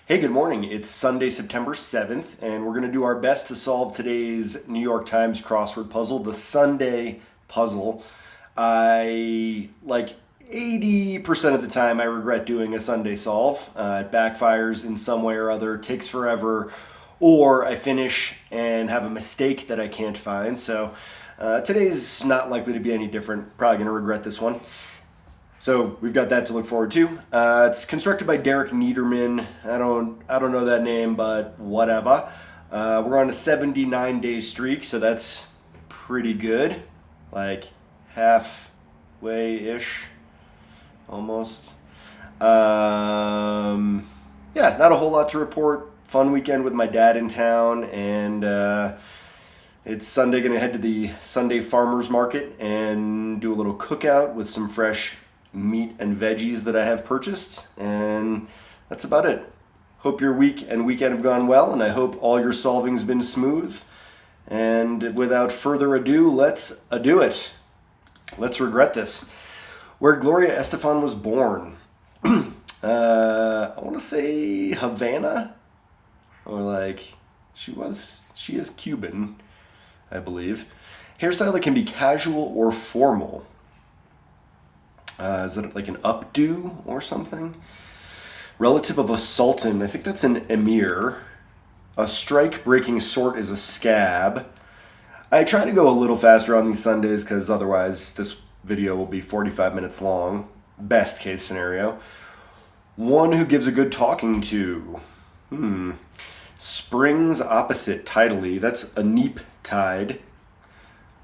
Hey, good morning. It's Sunday, September 7th, and we're going to do our best to solve today's New York Times crossword puzzle, the Sunday puzzle. Like 80% of the time, I regret doing a Sunday solve. It backfires in some way or other, takes forever, or I finish and have a mistake that I can't find. So today's not likely to be any different. Probably going to regret this one. So we've got that to look forward to. It's constructed by Derek Niederman. I don't know that name, but whatever. We're on a 79-day streak, so that's pretty good. Like halfway-ish, almost. Yeah, not a whole lot to report. Fun weekend with my dad in town, and it's Sunday. Gonna head to the Sunday farmers market and do a little cookout with some fresh meat and veggies that I have purchased, and that's about it. Hope your week and weekend have gone well, and I hope all your solving's been smooth. And without further ado, let's do it. Let's regret this. Where Gloria Estefan was born. I want to say Havana, or like she is Cuban, I believe. Hairstyle that can be casual or formal. Is it like an updo or something? Relative of a sultan, I think that's an emir. A strike-breaking sort is a scab. I try to go a little faster on these Sundays because otherwise this video will be 45 minutes long. Best case scenario. One who gives a good talking to. Spring's opposite, tidally. That's a neap tide.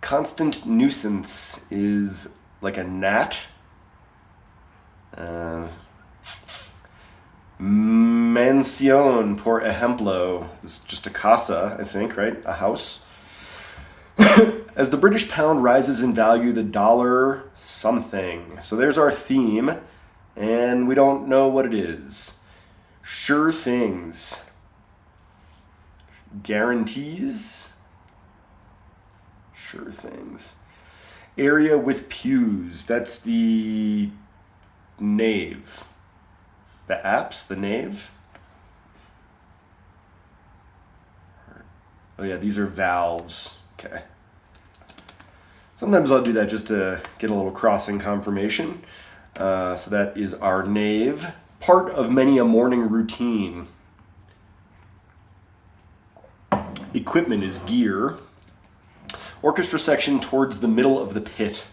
Constant nuisance is like a gnat. Mansión, por ejemplo, is just a casa, I think, right? A house. As the British pound rises in value, the dollar something. So there's our theme, and we don't know what it is. Sure things. Guarantees. Sure things. Area with pews. That's the nave. The apse, the nave. Oh yeah, these are valves. Okay. Sometimes I'll do that just to get a little crossing confirmation. So that is our nave. Part of many a morning routine. Equipment is gear. Orchestra section towards the middle of the pit.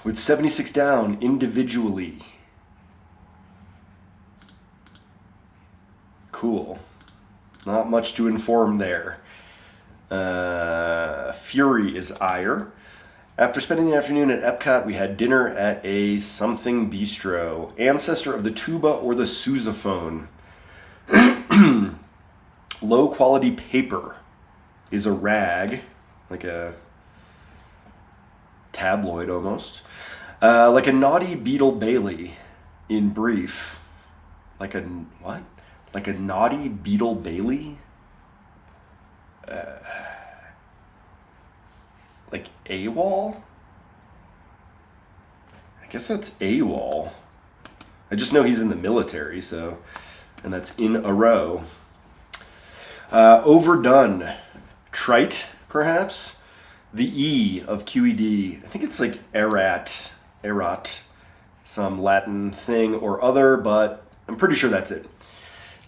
With 76 down individually. Cool. Not much to inform there. Fury is ire. After spending the afternoon at Epcot, we had dinner at a something bistro. Ancestor of the tuba or the sousaphone. Low quality paper is a rag, like a tabloid almost. Like a naughty Beetle Bailey, in brief. Like a what? Like a naughty Beetle Bailey? Like AWOL? I guess that's AWOL. I just know he's in the military, so, and that's in a row. Overdone. Trite, perhaps? The E of QED. I think it's like erat, some Latin thing or other, but I'm pretty sure that's it.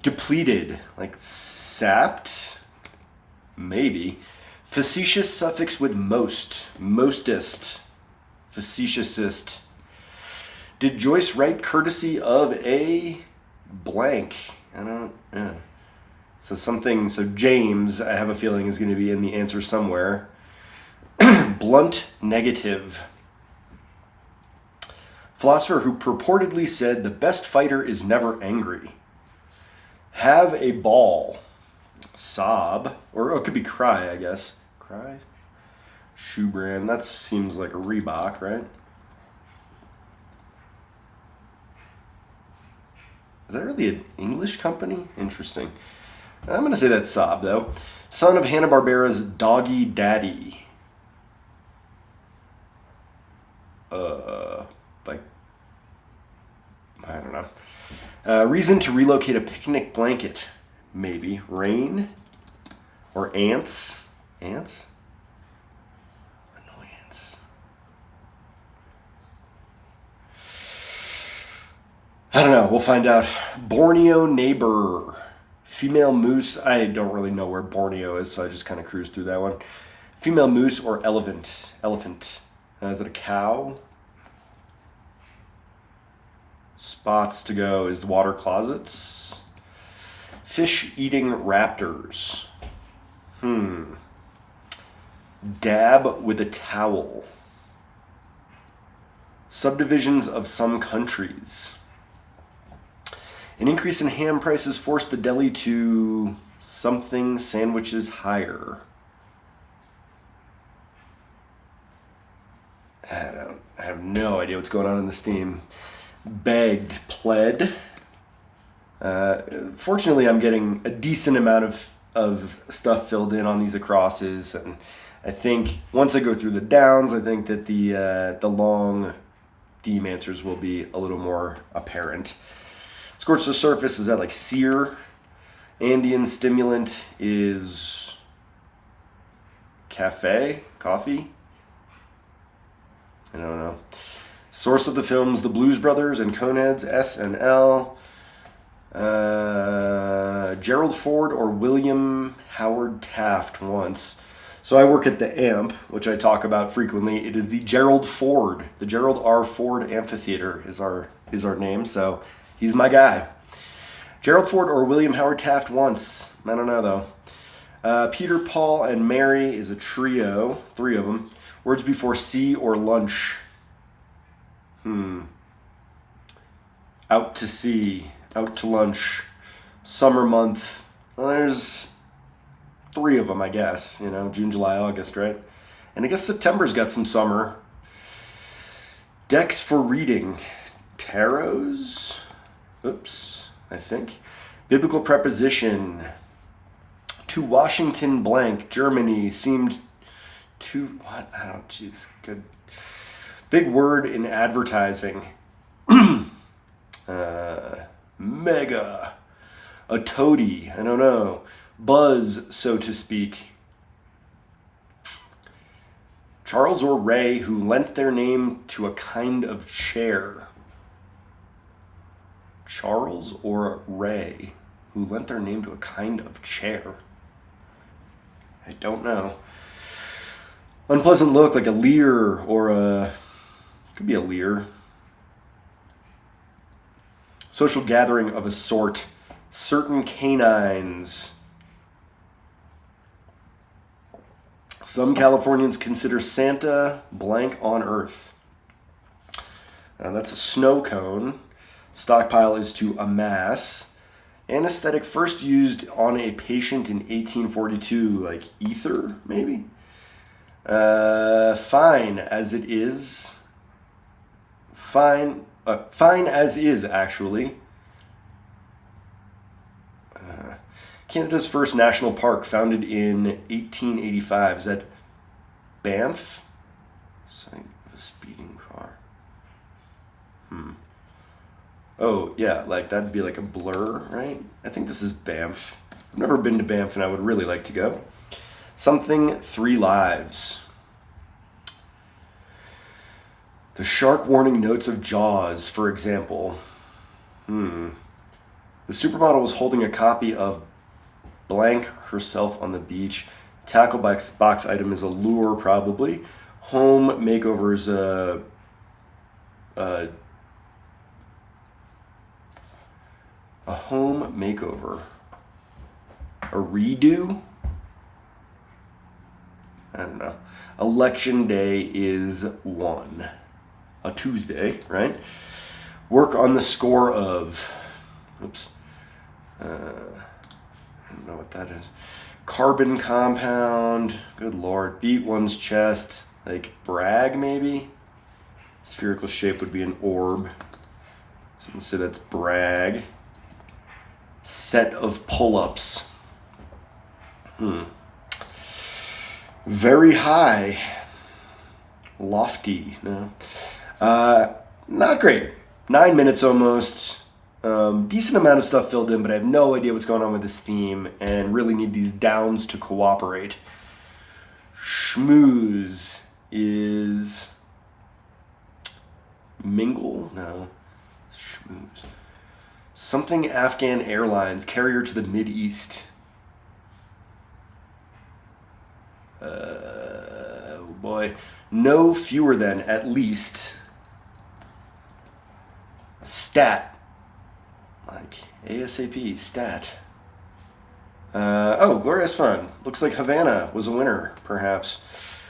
Depleted, like sapped? Maybe. Facetious suffix with most. Mostest. Facetiousest. Did Joyce write courtesy of a blank? Yeah. So James, I have a feeling, is going to be in the answer somewhere. Blunt negative. Philosopher who purportedly said the best fighter is never angry. Have a ball. Sob. Or it could be cry, I guess. Cry? Shoe brand. That seems like a Reebok, right? Is that really an English company? Interesting. I'm going to say that's Sob, though. Son of Hanna-Barbera's Doggy Daddy. Like I don't know. Reason to relocate a picnic blanket. Maybe. Rain or ants. Ants? Annoyance. I don't know. We'll find out. Borneo neighbor. Female moose. I don't really know where Borneo is, so I just kind of cruised through that one. Female moose or elephant. Elephant. Is it a cow? Spots to go is water closets. Fish eating raptors. Dab with a towel. Subdivisions of some countries. An increase in ham prices forced the deli to something sandwiches higher. I have no idea what's going on in this theme. Begged, pled. Fortunately, I'm getting a decent amount of stuff filled in on these acrosses, and I think once I go through the downs, I think that the long theme answers will be a little more apparent. Scorch the surface is that like sear. Andean stimulant is coffee. I don't know. Source of the films: The Blues Brothers and Coneheads, S and L. Gerald Ford or William Howard Taft once. So I work at the AMP, which I talk about frequently. It is the Gerald Ford. The Gerald R. Ford Amphitheater is our name, so he's my guy. Gerald Ford or William Howard Taft once. I don't know, though. Peter, Paul, and Mary is a trio. 3 of them. Words before sea or lunch. Out to sea. Out to lunch. Summer month. Well, there's 3 of them, I guess. June, July, August, right? And I guess September's got some summer. Decks for reading. Tarots? Oops, I think. Biblical preposition. To Washington blank, Germany seemed to... What? Oh, jeez. Good. Big word in advertising. Mega. A toady. I don't know. Buzz, so to speak. Charles or Ray, who lent their name to a kind of chair. Charles or Ray, who lent their name to a kind of chair. I don't know. Unpleasant look, like a leer or a... Could be a leer. Social gathering of a sort. Certain canines. Some Californians consider Santa blank on Earth. That's a snow cone. Stockpile is to amass. Anesthetic first used on a patient in 1842, like ether, maybe? Fine as it is. Fine as is, actually. Canada's first national park, founded in 1885. Is that Banff? Sight of a speeding car. Oh, yeah, like that'd be like a blur, right? I think this is Banff. I've never been to Banff, and I would really like to go. Something 3 lives. The shark warning notes of Jaws, for example. The supermodel was holding a copy of blank herself on the beach. Tackle box item is a lure, probably. Home makeover is a home makeover. A redo? I don't know. Election day is 1. A Tuesday, right? Work on the score of... Oops. I don't know what that is. Carbon compound. Good lord. Beat one's chest. Like brag, maybe? Spherical shape would be an orb. So I'm going to say that's brag. Set of pull-ups. Very high. Lofty. No. Not great. 9 minutes almost. Decent amount of stuff filled in, but I have no idea what's going on with this theme and really need these downs to cooperate. Schmooze is mingle? No. Schmooze. Something Afghan Airlines, carrier to the Mideast. Oh boy. No fewer than, at least. Stat. Like ASAP, stat. Glorious Fun. Looks like Havana was a winner, perhaps.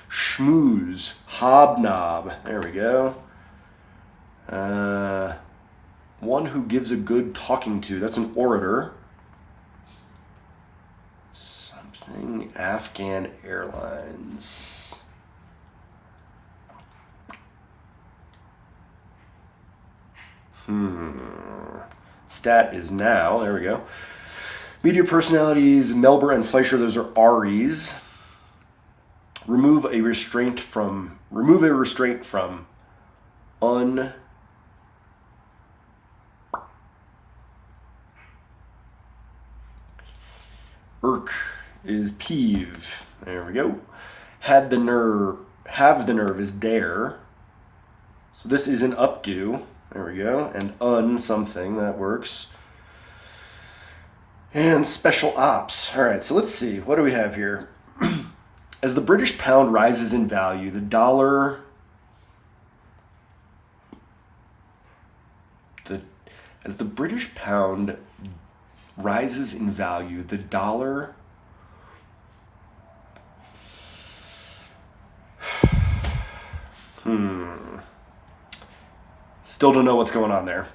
Schmooze. Hobnob. There we go. One who gives a good talking to. That's an orator. Something Afghan Airlines. Stat is now. There we go. Media personalities, Melber and Fleischer, those are Aries. Remove a restraint from. Irk is peeve. There we go. Have the nerve is dare. So this is an updo. There we go. And something, that works. And special ops. All right, so let's see. What do we have here? As the British pound rises in value, the dollar... As the British pound rises in value, the dollar... Still don't know what's going on there.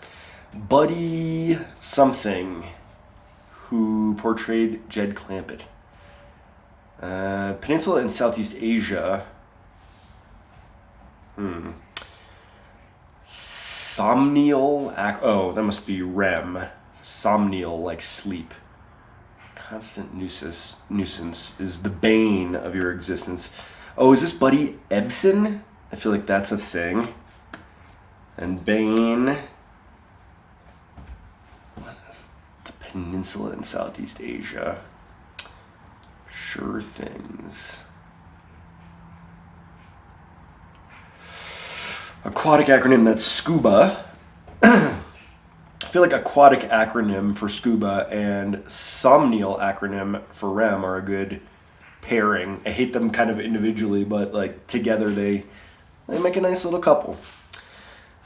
Buddy something, who portrayed Jed Clampett. Peninsula and Southeast Asia. Somnial. That must be REM. Somnial, like sleep. Constant nuisance is the bane of your existence. Oh, is this Buddy Ebsen? I feel like that's a thing. And bane. What is the Peninsula in Southeast Asia? Sure things. Aquatic acronym, that's SCUBA. I feel like aquatic acronym for SCUBA and somnial acronym for REM are a good pairing. I hate them kind of individually, but like together they make a nice little couple.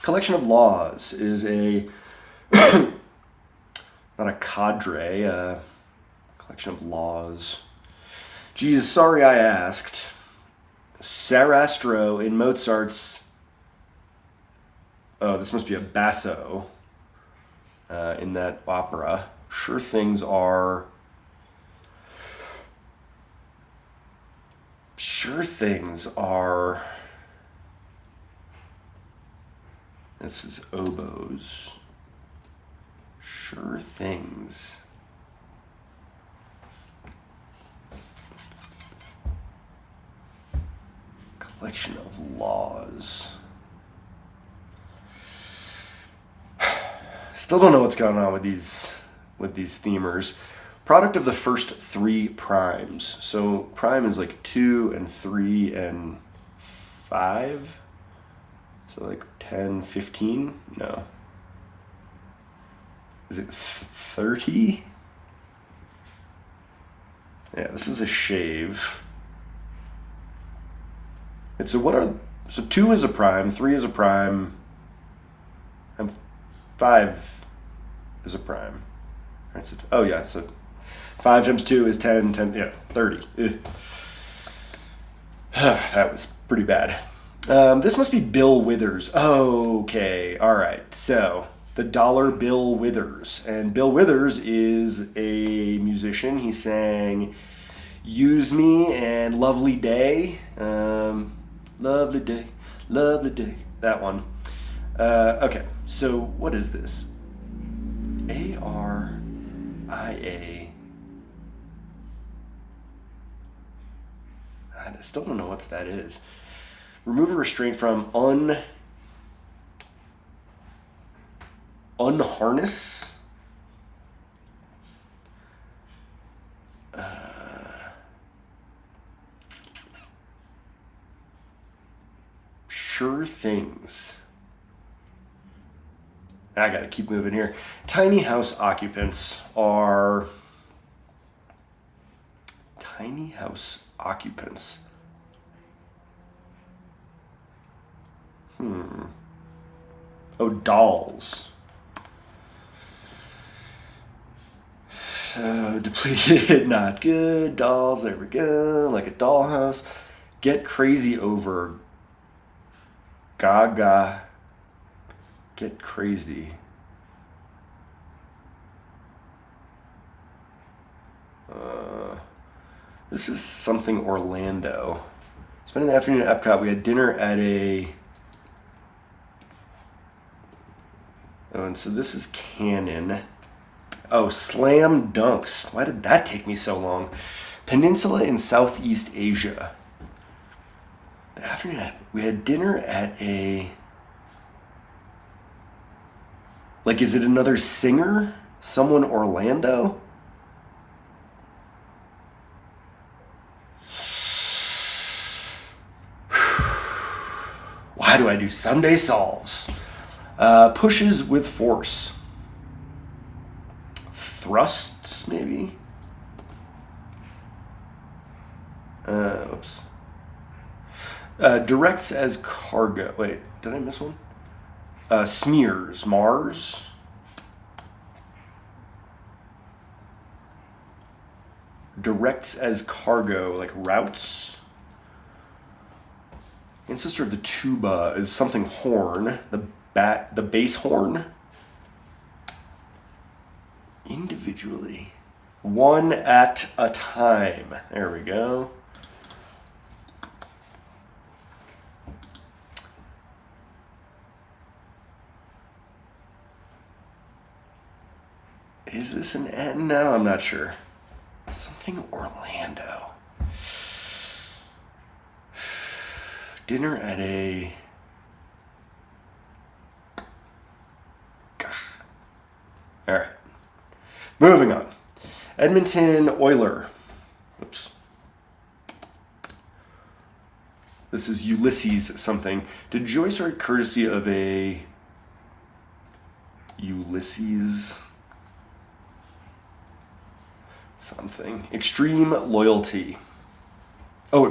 Collection of laws is a not a cadre, a collection of laws. Geez, sorry I asked. Sarastro in Mozart's... Oh, this must be a basso in that opera. Sure things are... This is oboes. Sure things. Collection of laws. Still don't know what's going on with these themers. Product of the first three primes. So prime is like 2 and 3 and 5. So like 10, 15? No. Is it 30? Yeah, this is a shave. And so 2 is a prime, 3 is a prime, and 5 is a prime. Right, so 5 times 2 is 10, 30. That was pretty bad. This must be Bill Withers. Okay, all right. So the dollar Bill Withers. And Bill Withers is a musician. He sang Use Me and Lovely Day. Lovely Day, Lovely Day. That one. Okay, so what is this? ARIA. I still don't know what that is. Remove a restraint from Unharness. Sure things. I gotta keep moving here. Tiny house occupants are... Tiny house occupants. Oh, dolls. So, depleted, not good. Dolls, there we go. Like a dollhouse. Get crazy over. Gaga. Get crazy. This is something Orlando. Spending the afternoon at Epcot, we had dinner at a... Oh, and so this is canon. Oh, slam dunks. Why did that take me so long? Peninsula in Southeast Asia. The afternoon, we had dinner at a... Like, is it another singer? Someone Orlando? Why do I do Sunday solves? Pushes with force. Thrusts, maybe? Oops. Directs as cargo. Wait, did I miss one? Smears. Mars. Directs as cargo, like routes. Ancestor of the tuba is something horn. The bass horn. Individually. One at a time. There we go. Is this an N? No, I'm not sure. Something Orlando. Dinner at a... All right. Moving on. Edmonton Oiler. Oops. This is Ulysses something. Did Joyce write courtesy of a... Ulysses... something. Extreme loyalty. Oh,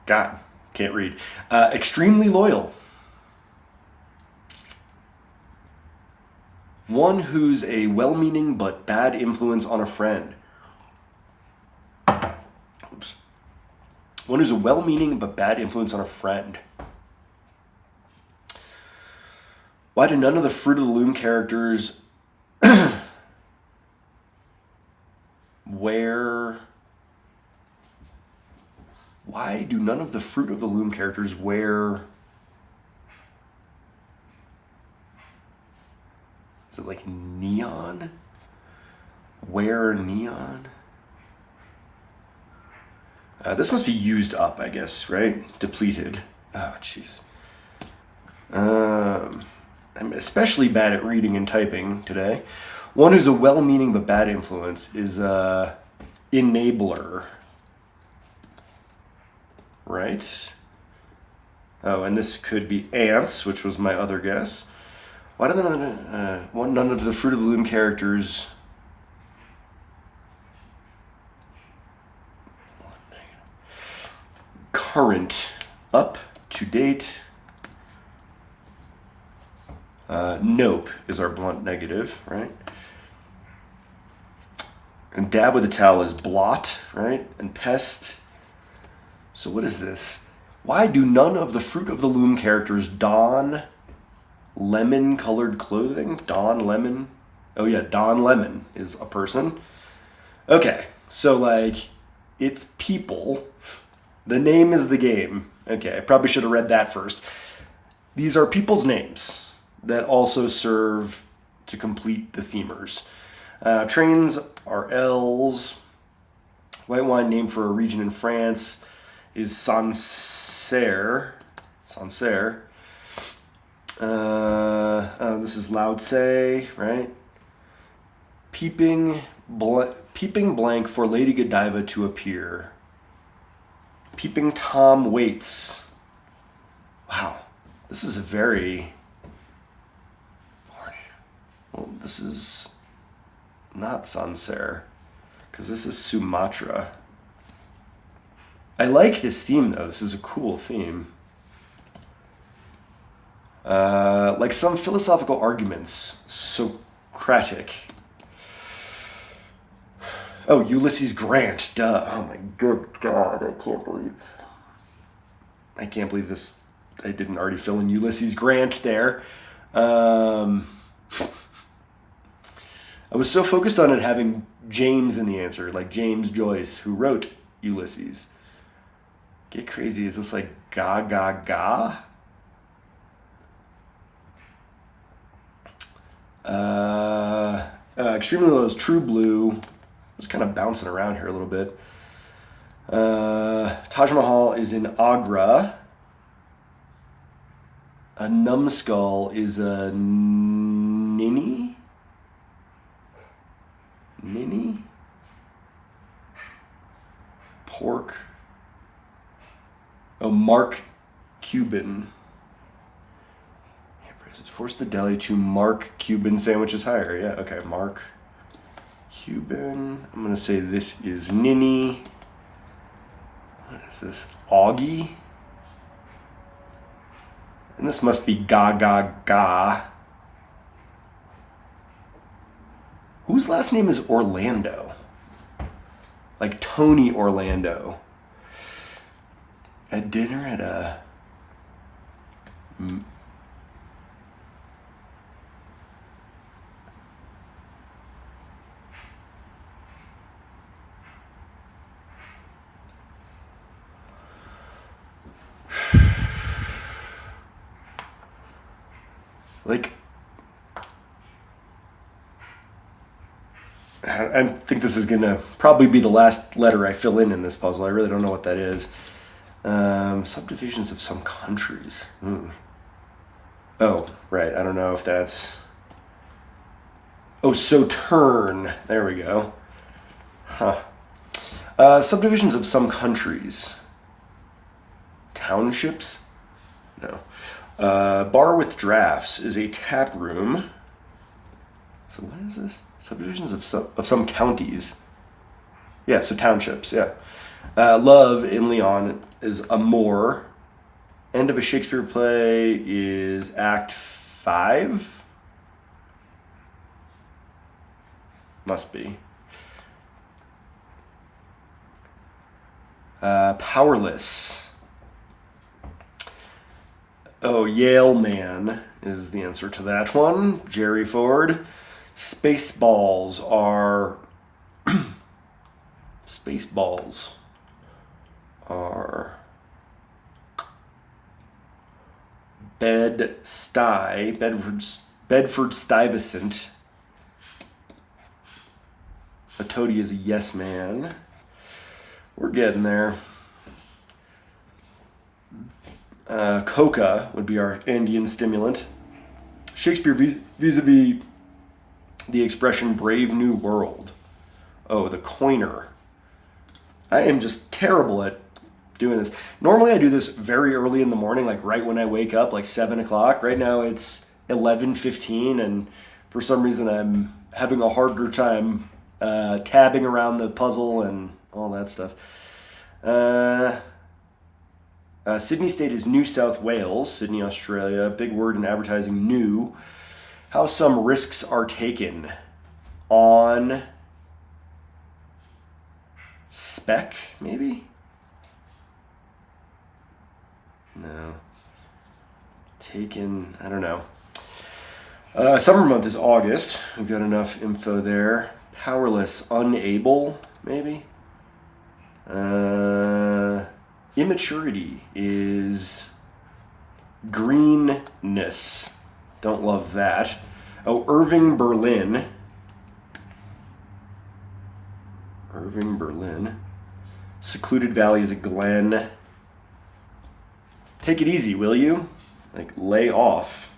God, can't read. Extremely loyal. One who's a well-meaning but bad influence on a friend. Oops. One who's a well-meaning but bad influence on a friend. Why do none of the Fruit of the Loom characters wear... Why do none of the Fruit of the Loom characters wear... Is it like neon? Wear neon? This must be used up, I guess, right? Depleted. Oh, jeez. I'm especially bad at reading and typing today. One who's a well-meaning but bad influence is a enabler. Right? Oh, and this could be ants, which was my other guess. Why do none of the Fruit of the Loom characters... Current. Up to date. Nope is our blunt negative, right? And dab with a towel is blot, right? And pest. So what is this? Why do none of the Fruit of the Loom characters don lemon-colored clothing? Don Lemon? Oh yeah, Don Lemon is a person. Okay, so like, it's people. The name is the game. Okay, I probably should have read that first. These are people's names that also serve to complete the themers. Trains are L's. White wine named for a region in France is Sancerre. Sancerre. This is Lao Tse, right? Peeping blank for Lady Godiva to appear. Peeping Tom waits. Wow, this is a very... Well, this is not Sancerre, because this is Sumatra. I like this theme, though. This is a cool theme. Like some philosophical arguments, Socratic. Oh, Ulysses Grant, duh. Oh my good God, I can't believe this. I didn't already fill in Ulysses Grant there. I was so focused on it having James in the answer, like James Joyce, who wrote Ulysses. Get crazy, is this like ga ga ga? Extremely Low is True Blue. Just kind of bouncing around here a little bit. Taj Mahal is in Agra. A numbskull is a ninny? Ninny? Pork. Oh, Mark Cuban. Force the deli to Mark Cuban sandwiches higher. Yeah, okay, Mark Cuban. I'm going to say this is Ninny. What is this? Augie? And this must be ga ga ga. Whose last name is Orlando? Like Tony Orlando. At dinner at a... Like, I think this is going to probably be the last letter I fill in this puzzle. I really don't know what that is. Subdivisions of some countries. Oh, right. I don't know if that's... Oh, Sauterne. There we go. Huh. Subdivisions of some countries. Townships? No. Bar with drafts is a tap room. So what is this? Subdivisions of some counties. Yeah, so townships, yeah. Love in Leon is Amour. End of a Shakespeare play is Act 5. Must be. Powerless. Oh, Yale Man is the answer to that one. Jerry Ford. Spaceballs are... Spaceballs are... Bedford Stuyvesant. A toady is a yes man. We're getting there. Coca would be our Andean stimulant. Shakespeare vis-a-vis the expression Brave New World. Oh, the coiner. I am just terrible at doing this. Normally I do this very early in the morning, like right when I wake up, like 7 o'clock. Right now it's 11:15, and for some reason I'm having a harder time tabbing around the puzzle and all that stuff. Sydney State is New South Wales. Sydney, Australia. Big word in advertising, new. How some risks are taken on spec, maybe? No. Taken, I don't know. Summer month is August. We've got enough info there. Powerless, unable, maybe? Immaturity is greenness. Don't love that. Oh, Irving Berlin. Irving Berlin. Secluded Valley is a glen. Take it easy, will you? Like, lay off.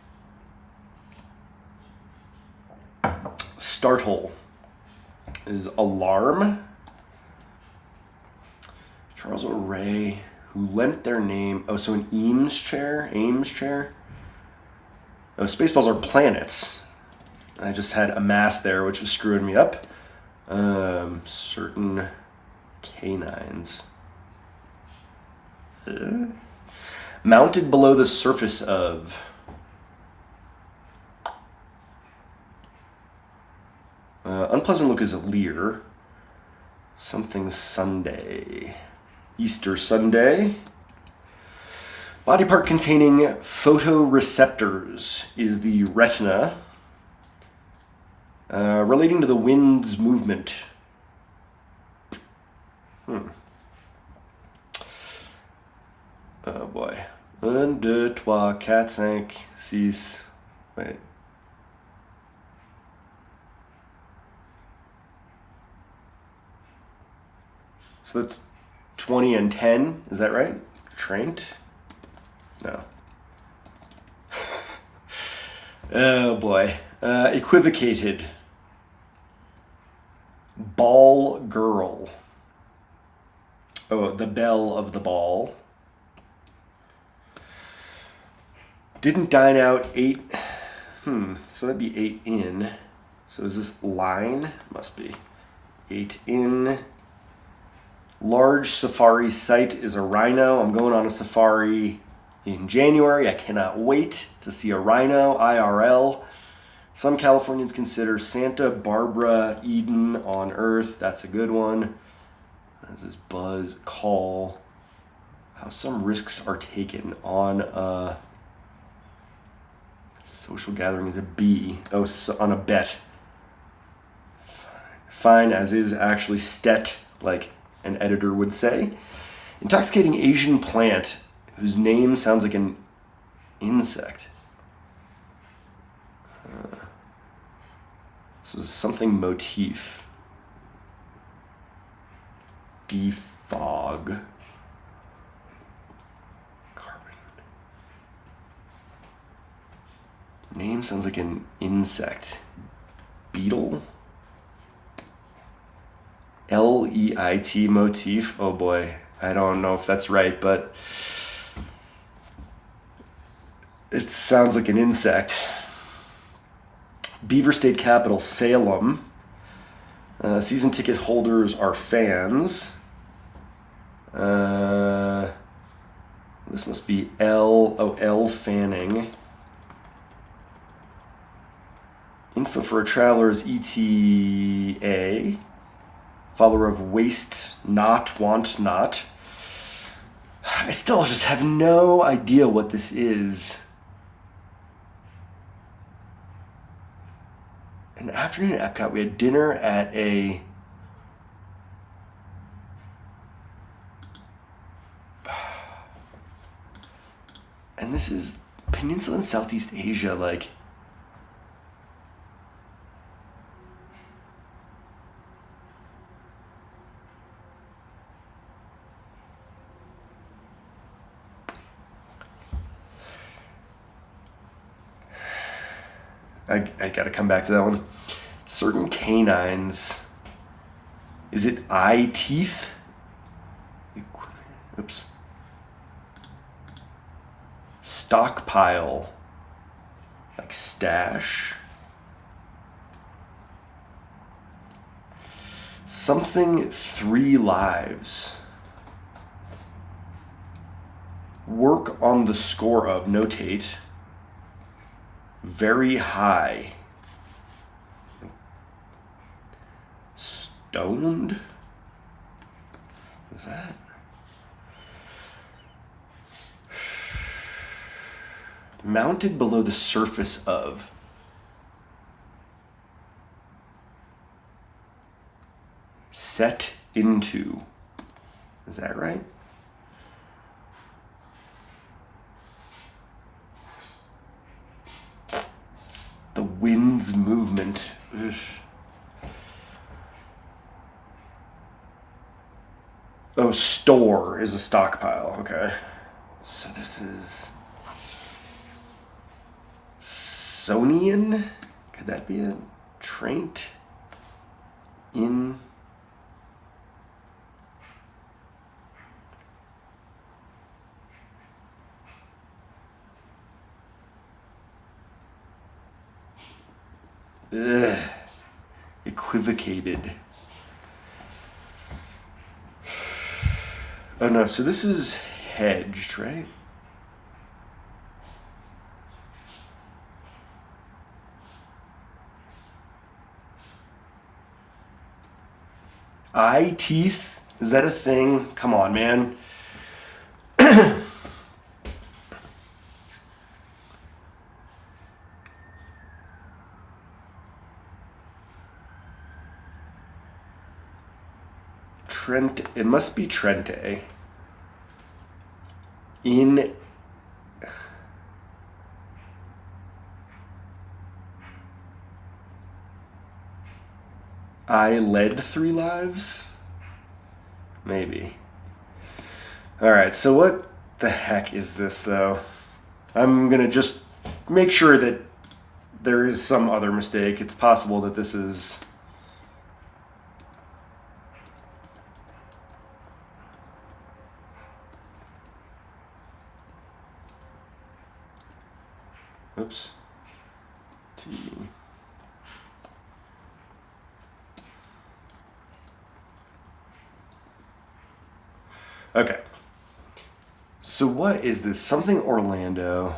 Startle is alarm. Charles O'Reilly, who lent their name... Oh, so an Ames chair? Oh, Spaceballs are planets. I just had a mass there, which was screwing me up. Certain canines. Mounted below the surface of... unpleasant look is a leer. Something Sunday. Easter Sunday. Body part containing photoreceptors is the retina. Relating to the wind's movement. Oh boy. 1, 2, 3, 4, 5, 6. Wait. So that's 20 and 10, is that right? Trent? No. Oh boy. Equivocated. Ball girl. Oh, the belle of the ball. Didn't dine out 8. So that'd be 8 in. So is this line? Must be. 8 in. Large safari site is a rhino. I'm going on a safari in January. I cannot wait to see a rhino IRL. Some Californians consider Santa Barbara Eden on Earth. That's a good one. As this buzz call. How some risks are taken on a social gathering is a B. Oh, so on a bet. Fine as is actually stet, like an editor would say. Intoxicating Asian plant whose name sounds like an insect. This is something motif. Defog. Carbon. Name sounds like an insect. Beetle? Leit motif. Oh boy. I don't know if that's right, but it sounds like an insect. Beaver State Capital, Salem. Season ticket holders are fans. This must be L Fanning. Info for a traveler is ETA. Follower of waste not, want not. I still just have no idea what this is. An afternoon at Epcot, we had dinner at a... And this is Peninsula and Southeast Asia, like... I gotta come back to that one. Certain canines. Is it eye teeth? Oops. Stockpile. Like stash. Something 3 lives. Work on the score of, notate. Very high. Stoned? Is that? Mounted below the surface of. Set into. Is that right? The wind's movement. Ugh. Oh, store is a stockpile. Okay. So this is Sonian? Could that be it? Traint in equivocated. Oh no, so this is hedged, right? Eye teeth? Is that a thing? Come on, man. Trent, it must be Trente. In I led 3 lives? Maybe. Alright, so what the heck is this, though? I'm gonna just make sure that there is some other mistake. It's possible that this is... Oops. T. Okay. So what is this? Something Orlando.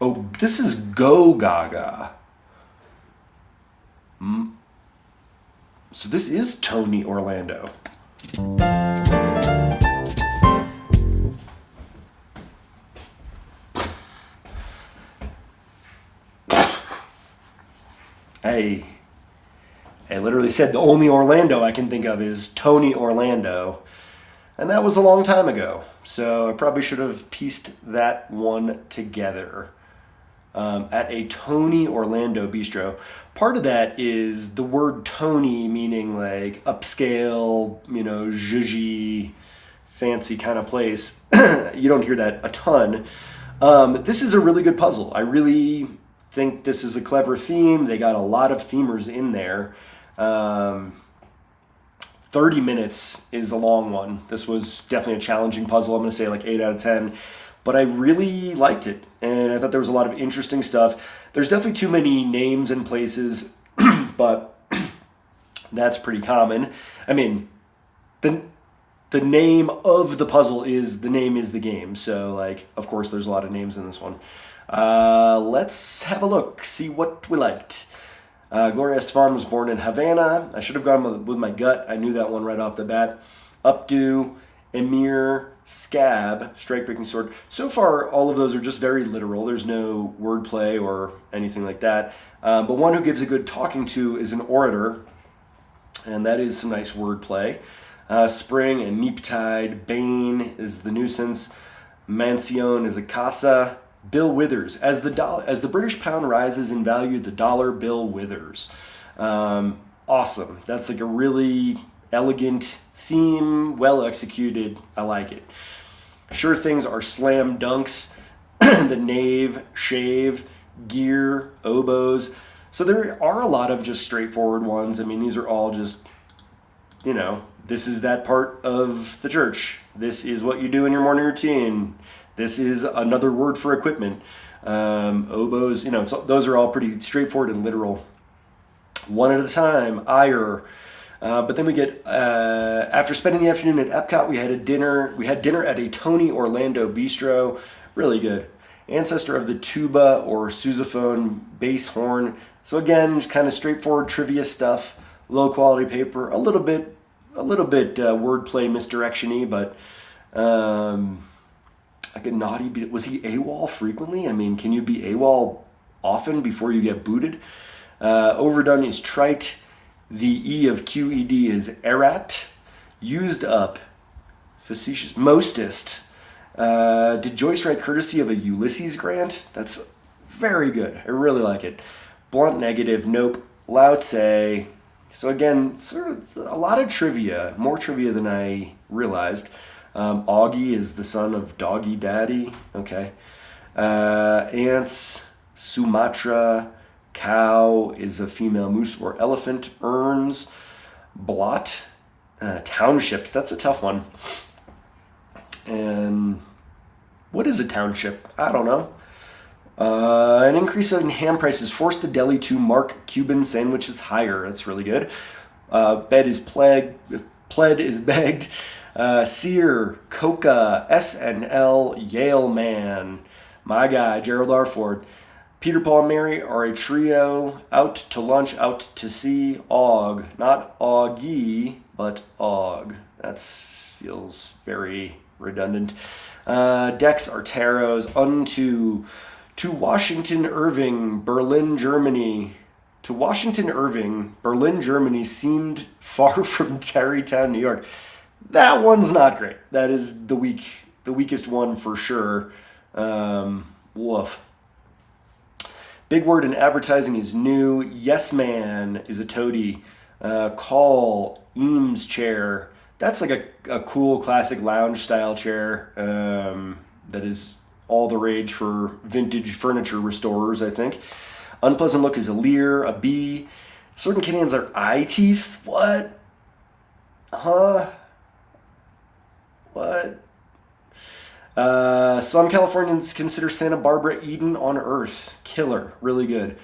Oh, this is Go Gaga. So this is Tony Orlando. I literally said the only Orlando I can think of is Tony Orlando. And that was a long time ago. So I probably should have pieced that one together. At a Tony Orlando bistro. Part of that is the word Tony meaning like upscale, zhuzhy, fancy kind of place. You don't hear that a ton. This is a really good puzzle. I really think this is a clever theme. They got a lot of themers in there. 30 minutes is a long one. This was definitely a challenging puzzle. I'm going to say like 8 out of 10. But I really liked it, and I thought there was a lot of interesting stuff. There's definitely too many names and places, but that's pretty common. I mean, the name of the puzzle is the name is the game. So, like, of course, there's a lot of names in this one. Let's have a look, see what we liked. Gloria Estefan was born in Havana. I should have gone with my gut. I knew that one right off the bat. Updo, Emir, Scab, Strike Breaking Sword. So far, all of those are just very literal. There's no wordplay or anything like that. But one who gives a good talking to is an orator, and that is some nice wordplay. Spring and Neeptide. Bane is the nuisance. Mancion is a casa. Bill Withers. As the British pound rises in value, the dollar bill withers. Awesome. That's like a really elegant theme, well executed. I like it. Sure things are slam dunks. The knave, shave, gear, oboes. So there are a lot of just straightforward ones. I mean, these are all just, this is that part of the church. This is what you do in your morning routine. This is another word for equipment. Oboes, those are all pretty straightforward and literal. One at a time, ire. But then we get, after spending the afternoon at Epcot, we had dinner at a Tony Orlando bistro. Really good. Ancestor of the tuba or sousaphone, bass horn. So again, just kind of straightforward trivia stuff. Low quality paper. A little bit wordplay misdirection-y, but like a naughty. Was he AWOL frequently? I mean, can you be AWOL often before you get booted? Overdone is trite. The E of QED is erat. Used up. Facetious. Mostest. Did Joyce write courtesy of a Ulysses Grant? That's very good. I really like it. Blunt negative. Nope. Lao Tse. So again, sort of a lot of trivia. More trivia than I realized. Augie is the son of Doggy Daddy. Okay. Ants. Sumatra. Cow is a female moose or elephant. Urns. Blot. Townships. That's a tough one. And what is a township? I don't know. An increase in ham prices forced the deli to mark Cuban sandwiches higher. That's really good. Pled is begged. Sear, Coca, SNL, Yale Man. My guy, Gerald Ford. Peter, Paul, and Mary are a trio. Out to lunch, out to sea. Og. Not Augie, but Og. That feels very redundant. Decks are tarots. Unto. To Washington Irving, Berlin, Germany. To Washington Irving, Berlin, Germany seemed far from Tarrytown, New York. That one's not great. That is the weakest one for sure. Woof. Big word in advertising is new. Yes man is a toady. Call, Eames chair. That's like a cool classic lounge style chair that is all the rage for vintage furniture restorers, I think. Unpleasant look is a leer, a bee. Certain Canadians are eye teeth. What? Huh? What? Some Californians consider Santa Barbara Eden on Earth. Killer. Really good.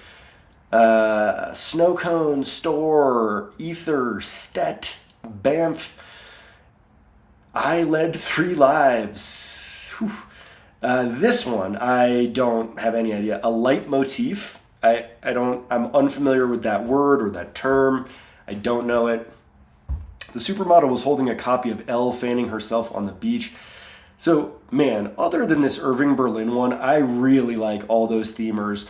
Snow cone, store, ether, stet, Banff. I led 3 lives. Whew. This one, I don't have any idea. A leitmotif. I'm unfamiliar with that word or that term. I don't know it. The supermodel was holding a copy of Elle fanning herself on the beach. So, man, other than this Irving Berlin one, I really like all those themers.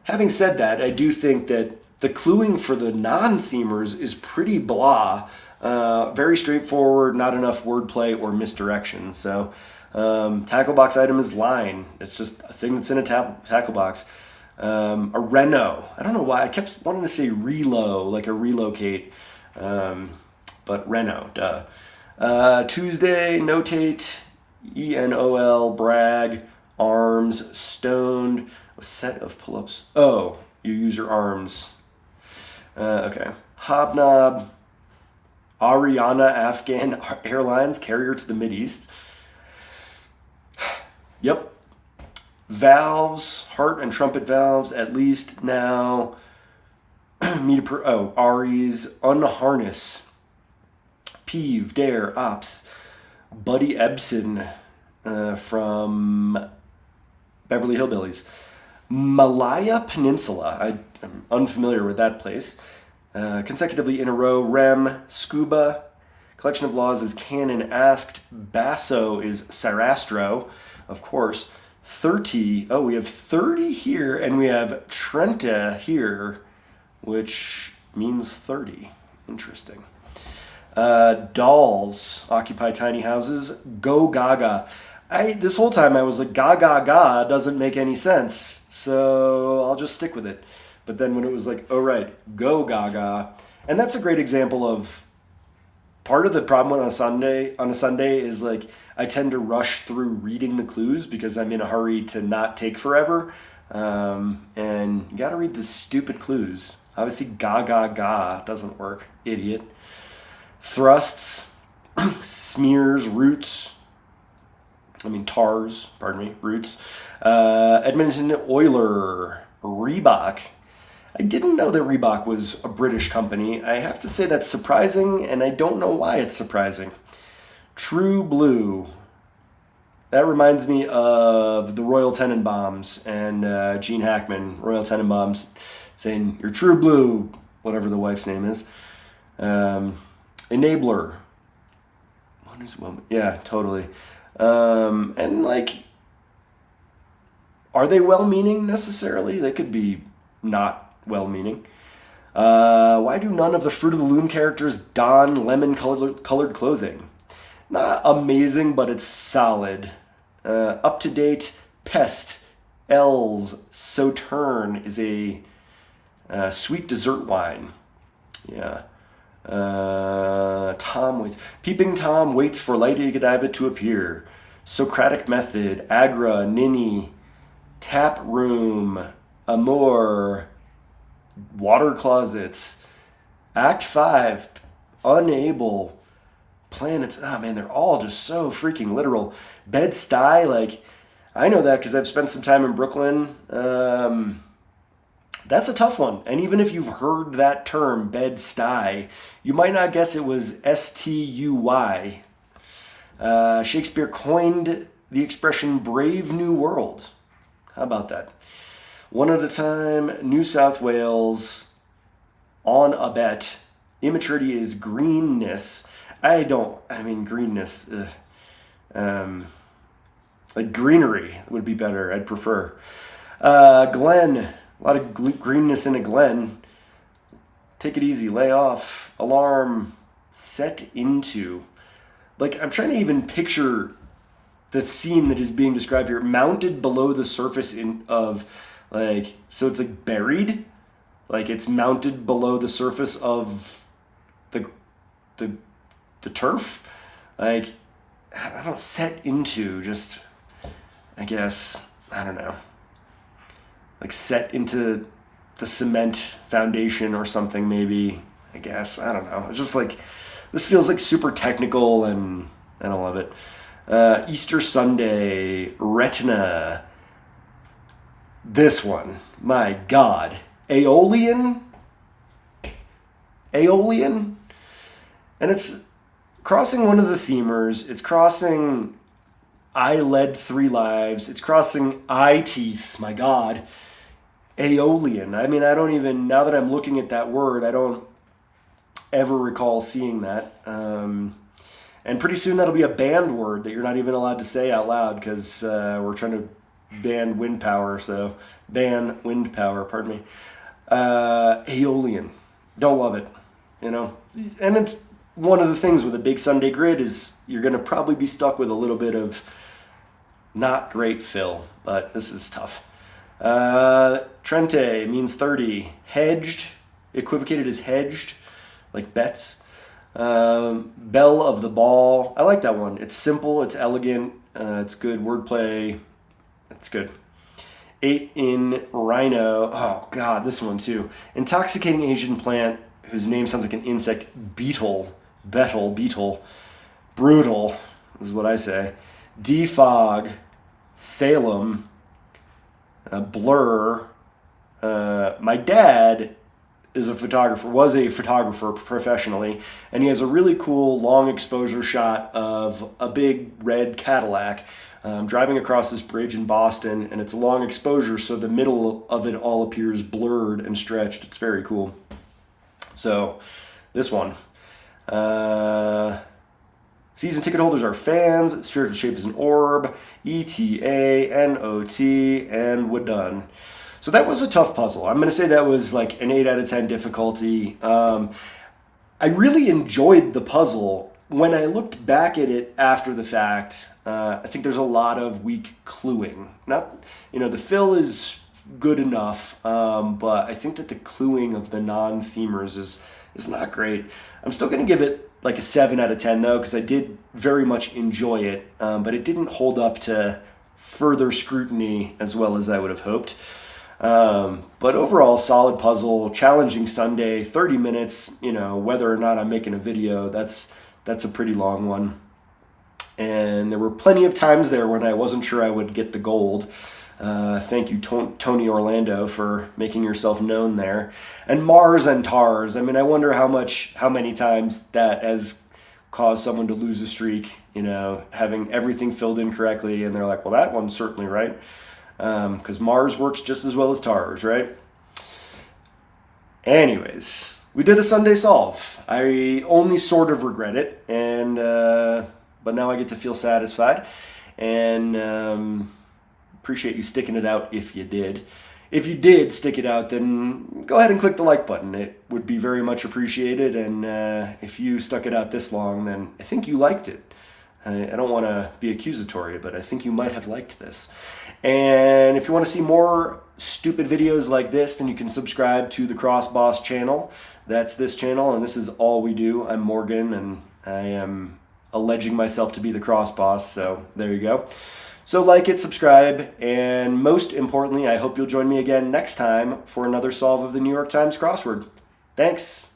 Having said that, I do think that the cluing for the non-themers is pretty blah. Very straightforward, not enough wordplay or misdirection. So, tackle box item is line. It's just a thing that's in a tackle box. A reno. I don't know why. I kept wanting to say relo, like a relocate. But reno, duh. Tuesday, notate, ENOL, brag, arms, stoned, a set of pull-ups. Oh, you use your arms. Okay. Hobnob, Ariana Afghan Airlines, carrier to the Mideast. Yep. Valves, heart and trumpet valves, at least now. Ari's, unharness. Peeve, Dare, Ops. Buddy Ebsen from Beverly Hillbillies. Malaya Peninsula. I'm unfamiliar with that place. Consecutively in a row. Rem, Scuba. Collection of laws is canon asked. Basso is Sarastro, of course. 30. Oh, we have 30 here, and we have Trenta here, which means 30. Interesting. Dolls occupy tiny houses. Go Gaga. This whole time I was like, Gaga Ga doesn't make any sense, so I'll just stick with it. But then when it was like, oh right, Go Gaga, and that's a great example of part of the problem on a Sunday is like I tend to rush through reading the clues because I'm in a hurry to not take forever, and you got to read the stupid clues. Obviously, Ga Ga Ga doesn't work, idiot. Thrusts, smears, roots. Roots. Edmonton Oiler, Reebok. I didn't know that Reebok was a British company. I have to say that's surprising, and I don't know why it's surprising. True Blue. That reminds me of the Royal Tenenbaums and Gene Hackman, Royal Tenenbaums, saying, "You're true blue," whatever the wife's name is. Enabler. Yeah, totally. And like, are they well-meaning necessarily? They could be not well-meaning. Why do none of the Fruit of the Loom characters don lemon-colored clothing? Not amazing, but it's solid. Up to date, Pest, Els, Sauterne is a sweet dessert wine. Yeah. Peeping Tom waits for Lady Godiva to appear. Socratic method, Agra, Ninny, tap room, amour, water closets, act 5, unable, planets. Ah, man, they're all just so freaking literal. Bed-Stuy, like, I know that because I've spent some time in Brooklyn. That's a tough one. And even if you've heard that term, Bed-Stuy, you might not guess it was Stuy. Shakespeare coined the expression Brave New World. How about that? One at a time, New South Wales, on a bet. Immaturity is greenness. Greenness. Like greenery would be better. I'd prefer. Glen. A lot of greenness in a glen. Take it easy. Lay off. Alarm. Set into. Like, I'm trying to even picture the scene that is being described here. Mounted below the surface so it's like buried. Like it's mounted below the surface of the turf. Like, I don't set into, just, I guess, I don't know. Like set into the cement foundation or something, maybe, I guess. I don't know. It's just like, this feels like super technical and I don't love it. Easter Sunday, retina. This one, my God. Aeolian? And it's crossing one of the themers. It's crossing I led 3 lives. It's crossing eye teeth, my God. Aeolian. I mean, I don't even, now that I'm looking at that word, I don't ever recall seeing that. And pretty soon that'll be a banned word that you're not even allowed to say out loud because we're trying to ban wind power. So ban wind power, pardon me. Aeolian. Don't love it, you know? And it's one of the things with a big Sunday grid is you're going to probably be stuck with a little bit of not great fill, but this is tough. Trente means 30. Hedged, equivocated as hedged, like bets. Bell of the ball. I like that one. It's simple. It's elegant. It's good wordplay. It's good. 8 in rhino. Oh, God, this one too. Intoxicating Asian plant whose name sounds like an insect. Beetle. Brutal is what I say. Defog. Salem. Blur. My dad was a photographer professionally, and he has a really cool long exposure shot of a big red Cadillac driving across this bridge in Boston, and it's a long exposure, so the middle of it all appears blurred and stretched. It's very cool. So, this one. Season ticket holders are fans. Spherical shape is an orb. ETA, NOT, and we're done. So that was a tough puzzle. I'm going to say that was like an 8 out of 10 difficulty. I really enjoyed the puzzle. When I looked back at it after the fact, I think there's a lot of weak cluing. The fill is good enough, but I think that the cluing of the non-themers is not great. I'm still going to give it like a 7 out of 10 though, because I did very much enjoy it, but it didn't hold up to further scrutiny as well as I would have hoped. But overall, solid puzzle, challenging Sunday, 30 minutes, whether or not I'm making a video, that's a pretty long one. And there were plenty of times there when I wasn't sure I would get the gold. Thank you, Tony Orlando, for making yourself known there. And Mars and Tars. I mean, I wonder how many times that has caused someone to lose a streak, having everything filled in correctly. And they're like, well, that one's certainly right. Because Mars works just as well as Tars, right? Anyways, we did a Sunday solve. I only sort of regret it, but now I get to feel satisfied. And appreciate you sticking it out if you did. If you did stick it out, then go ahead and click the like button. It would be very much appreciated. And if you stuck it out this long, then I think you liked it. I don't want to be accusatory, but I think you might have liked this. And if you want to see more stupid videos like this, then you can subscribe to the Cross Boss channel. That's this channel, and this is all we do. I'm Morgan, and I am alleging myself to be the Cross Boss, so there you go. So like it, subscribe, and most importantly, I hope you'll join me again next time for another solve of the New York Times crossword. Thanks.